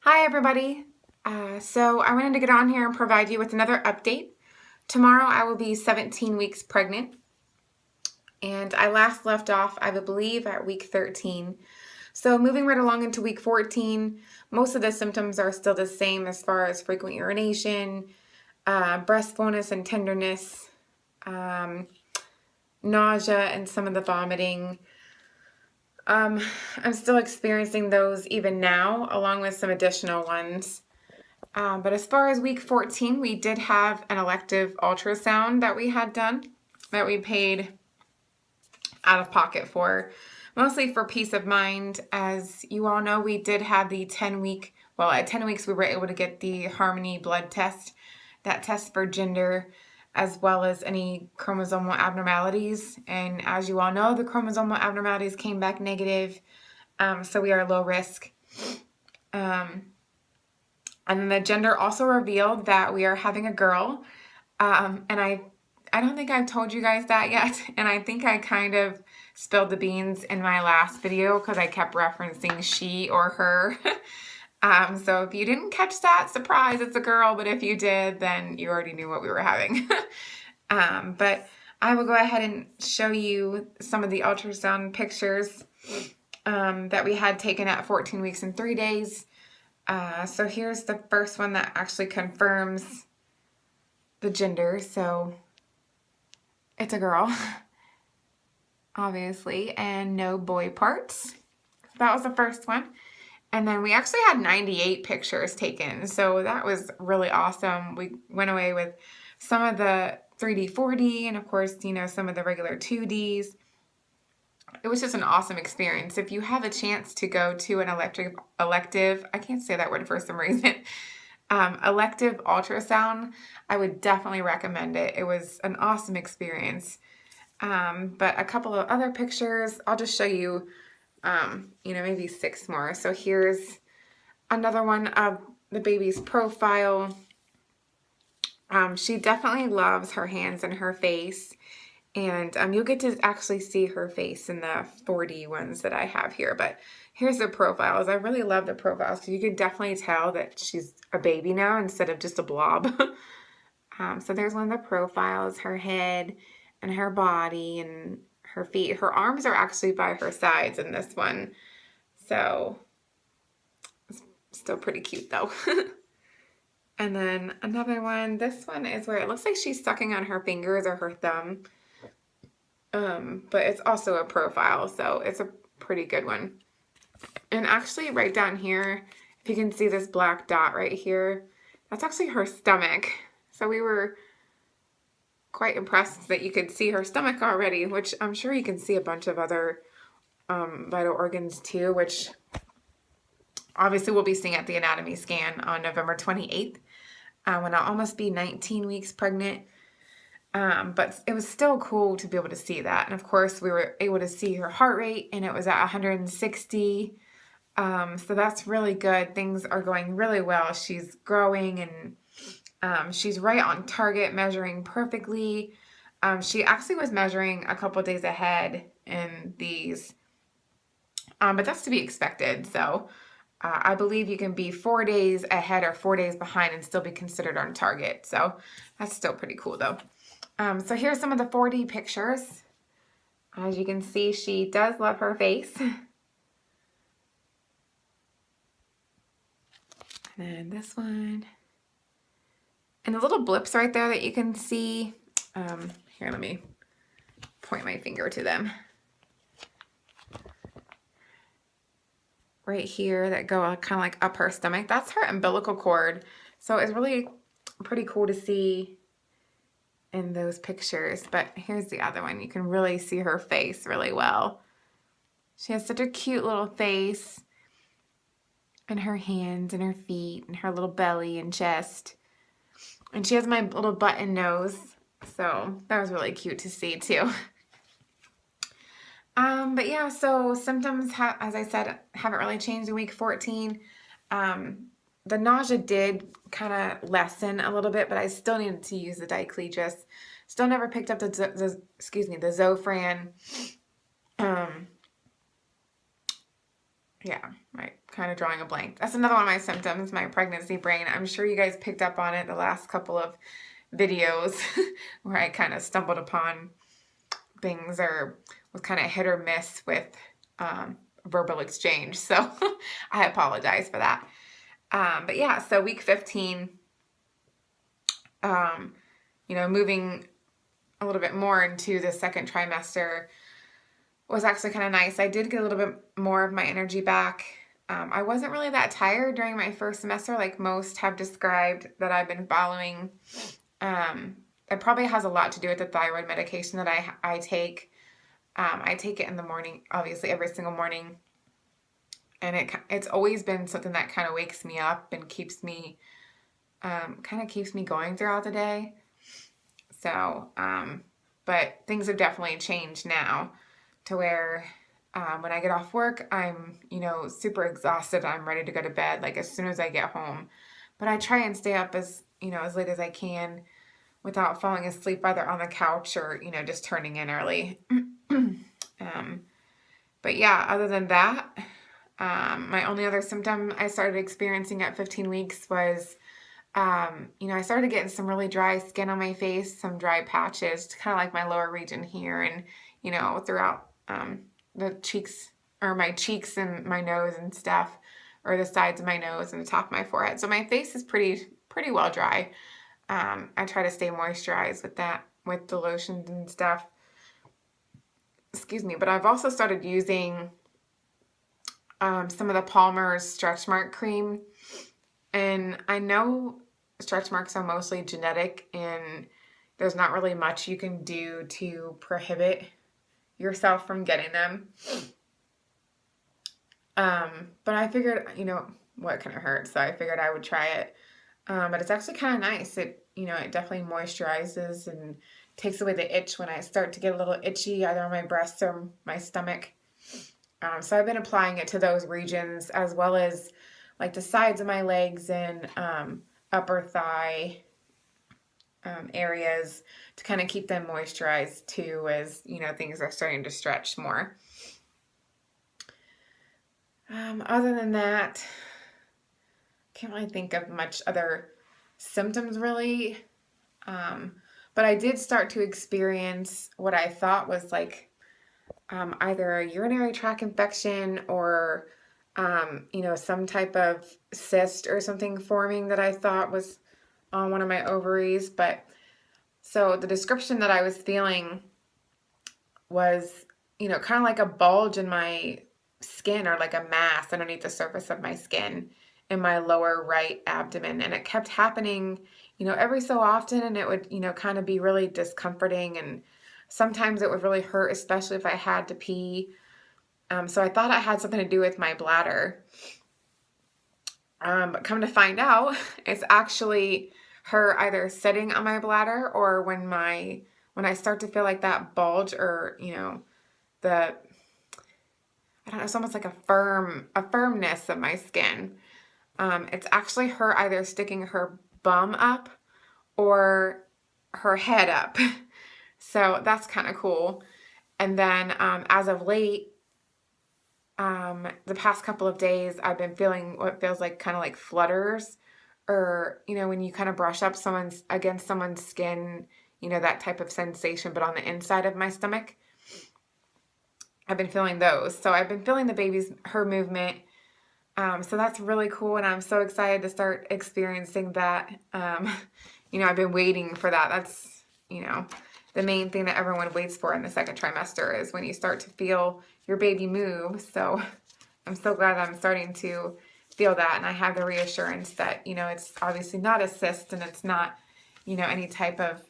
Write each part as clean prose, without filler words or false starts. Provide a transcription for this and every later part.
Hi everybody. So I wanted to get on here and provide you with another update. Tomorrow I will be 17 weeks pregnant, and I last left off, I believe, at week 13. So moving right along into week 14, most of the symptoms are still the same as far as frequent urination, breast fullness and tenderness, nausea, and some of the vomiting. I'm still experiencing those even now, along with some additional ones. But as far as week 14, we did have an elective ultrasound that we had done, that we paid out of pocket for, mostly for peace of mind. As you all know, we did have the 10-week, well, at 10 weeks we were able to get the Harmony blood test, that test for gender, as well as any chromosomal abnormalities. And as you all know, the chromosomal abnormalities came back negative, so we are low risk. And then the gender also revealed that we are having a girl. And I don't think I've told you guys that yet. And I think I kind of spilled the beans in my last video because I kept referencing she or her. So if you didn't catch that, surprise, it's a girl. But if you did, then you already knew what we were having. But I will go ahead and show you some of the ultrasound pictures that we had taken at 14 weeks and 3 days. So here's the first one that actually confirms the gender. So it's a girl, obviously, and no boy parts. So that was the first one. And then we actually had 98 pictures taken. So that was really awesome. We went away with some of the 3D, 4D, and of course, you know, some of the regular 2Ds. It was just an awesome experience. If you have a chance to go to an elective, I can't say that word for some reason, elective ultrasound, I would definitely recommend it. It was an awesome experience. But a couple of other pictures, I'll just show you, maybe 6 more. So here's another one of the baby's profile. She definitely loves her hands and her face. And you'll get to actually see her face in the 4D ones that I have here. But here's the profiles. I really love the profiles because you can definitely tell that she's a baby now instead of just a blob. So there's one of the profiles, her head and her body and her feet. Her arms are actually by her sides in this one. So it's still pretty cute though. And then another one. This one is where it looks like she's sucking on her fingers or her thumb. But it's also a profile, so it's a pretty good one. And actually right down here, if you can see this black dot right here, that's actually her stomach. So we were quite impressed that you could see her stomach already, which I'm sure you can see a bunch of other vital organs too, which obviously we'll be seeing at the anatomy scan on November 28th, when I'll almost be 19 weeks pregnant. But it was still cool to be able to see that. And of course, we were able to see her heart rate, and it was at 160. So that's really good. Things are going really well. She's growing, and she's right on target, measuring perfectly. She actually was measuring a couple days ahead in these, but that's to be expected. So I believe you can be 4 days ahead or 4 days behind and still be considered on target. So that's still pretty cool though. So here's some of the 4D pictures. As you can see, she does love her face. And then this one. And the little blips right there that you can see. Here, let me point my finger to them. Right here that go kind of like up her stomach. That's her umbilical cord. So it's really pretty cool to see in those pictures. But here's the other one. You can really see her face really well. She has such a cute little face, and her hands and her feet and her little belly and chest. And she has my little button nose. So that was really cute to see too. But yeah, so symptoms, as I said, haven't really changed in week 14. The nausea did kind of lessen a little bit, but I still needed to use the diclofenac. Still never picked up the Zofran. Yeah, my kind of drawing a blank. That's another one of my symptoms, my pregnancy brain. I'm sure you guys picked up on it the last couple of videos where I kind of stumbled upon things or was kind of hit or miss with verbal exchange. So I apologize for that. But yeah, so week 15, moving a little bit more into the second trimester was actually kind of nice. I did get a little bit more of my energy back. I wasn't really that tired during my first semester, like most have described that I've been following. It probably has a lot to do with the thyroid medication that I take. I take it in the morning, obviously every single morning. And it's always been something that kind of wakes me up and keeps me going throughout the day. So, but things have definitely changed now to where when I get off work, I'm, super exhausted. I'm ready to go to bed, like as soon as I get home. But I try and stay up as late as I can without falling asleep either on the couch or, just turning in early. But yeah, other than that, my only other symptom I started experiencing at 15 weeks was, I started getting some really dry skin on my face, some dry patches, kind of like my lower region here and, throughout the cheeks or my cheeks and my nose and stuff, or the sides of my nose and the top of my forehead. So my face is pretty well dry. I try to stay moisturized with that, with the lotions and stuff. Excuse me. But I've also started using some of the Palmer's stretch mark cream. And I know stretch marks are mostly genetic and there's not really much you can do to prohibit yourself from getting them. But I figured, what can it hurt? So I figured I would try it. But it's actually kind of nice. It definitely moisturizes and takes away the itch when I start to get a little itchy, either on my breasts or my stomach. So I've been applying it to those regions as well as like the sides of my legs and upper thigh areas to kind of keep them moisturized too, as things are starting to stretch more. Other than that, can't really think of much other symptoms really. But I did start to experience what I thought was like either a urinary tract infection or some type of cyst or something forming that I thought was on one of my ovaries. But so the description that I was feeling was, kind of like a bulge in my skin or like a mass underneath the surface of my skin in my lower right abdomen. And it kept happening, every so often. And it would, kind of be really discomforting. And sometimes it would really hurt, especially if I had to pee. So I thought it had something to do with my bladder. But come to find out, it's actually her either sitting on my bladder or when I start to feel like that bulge or, I don't know, it's almost like a firmness of my skin. It's actually her either sticking her bum up or her head up. So that's kind of cool. And then as of late, the past couple of days, I've been feeling what feels like kind of like flutters, or, when you kind of brush up against someone's skin, that type of sensation, but on the inside of my stomach. I've been feeling those. So I've been feeling her movement. So that's really cool. And I'm so excited to start experiencing that. I've been waiting for that. That's, the main thing that everyone waits for in the second trimester is when you start to feel your baby move. So I'm so glad that I'm starting to feel that. And I have the reassurance that, it's obviously not a cyst and it's not, any type of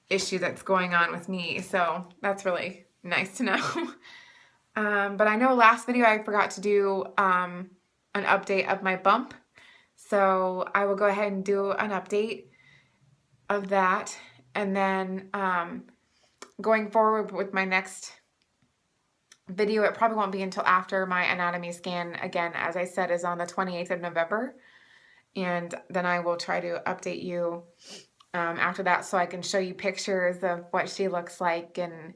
issue that's going on with me. So that's really nice to know. But I know last video I forgot to do an update of my bump. So I will go ahead and do an update of that. And then going forward with my next video, it probably won't be until after my anatomy scan, again, as I said, is on the 28th of November. And then I will try to update you after that so I can show you pictures of what she looks like and,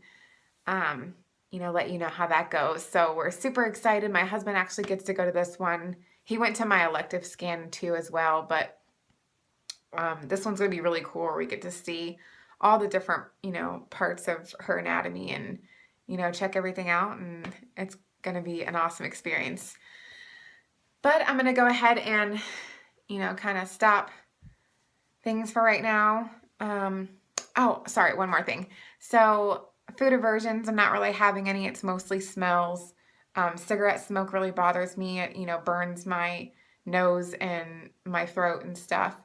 let you know how that goes. So we're super excited. My husband actually gets to go to this one. he went to my elective scan too as well, but this one's going to be really cool where we get to see all the different, parts of her anatomy and, check everything out. And it's going to be an awesome experience. But I'm going to go ahead and, kind of stop things for right now. Oh, sorry, one more thing. So food aversions, I'm not really having any. It's mostly smells. Cigarette smoke really bothers me. It, burns my nose and my throat and stuff.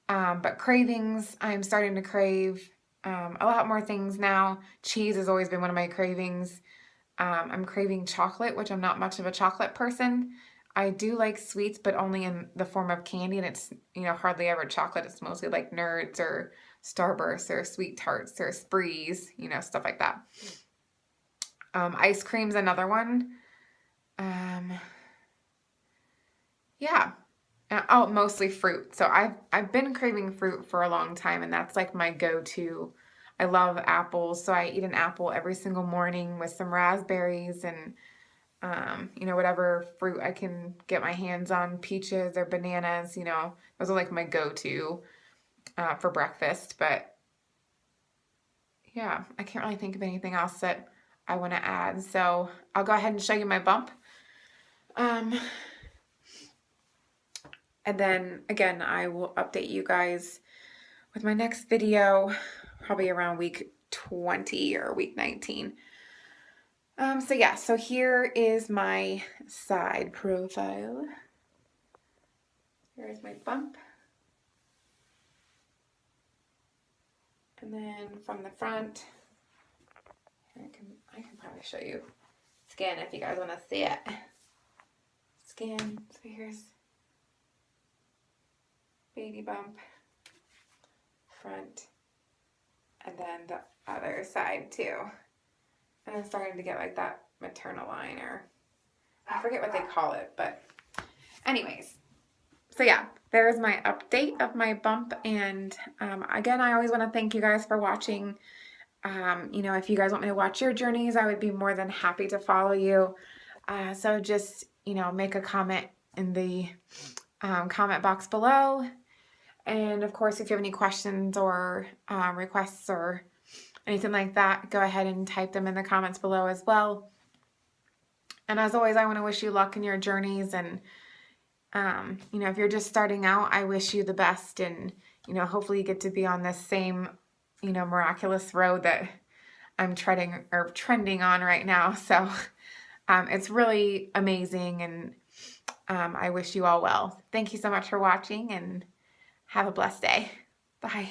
But cravings, I'm starting to crave a lot more things now. Cheese has always been one of my cravings. I'm craving chocolate, which I'm not much of a chocolate person. I do like sweets, but only in the form of candy, and it's, hardly ever chocolate. It's mostly like Nerds or Starburst or Sweet Tarts or Sprees, stuff like that. Ice cream's another one. Yeah. Oh, mostly fruit. So I've been craving fruit for a long time, and that's like my go-to. I love apples, so I eat an apple every single morning with some raspberries and whatever fruit I can get my hands on, peaches or bananas, those are like my go-to for breakfast. But yeah, I can't really think of anything else that I want to add. So I'll go ahead and show you my bump. And then again, I will update you guys with my next video, probably around week 20 or week 19. So yeah, so here is my side profile. Here's my bump. And then from the front, I can probably show you skin if you guys want to see it. Skin, so here's baby bump, front, and then the other side too. And I'm starting to get like that maternal line, or I forget what they call it, but anyways. So yeah, there's my update of my bump. And again, I always want to thank you guys for watching. If you guys want me to watch your journeys, I would be more than happy to follow you. So just, make a comment in the comment box below. And of course, if you have any questions or requests or anything like that, go ahead and type them in the comments below as well. And as always, I want to wish you luck in your journeys. And, if you're just starting out, I wish you the best. And, hopefully you get to be on this same, miraculous road that I'm trending on right now. So it's really amazing. And I wish you all well. Thank you so much for watching, and have a blessed day. Bye.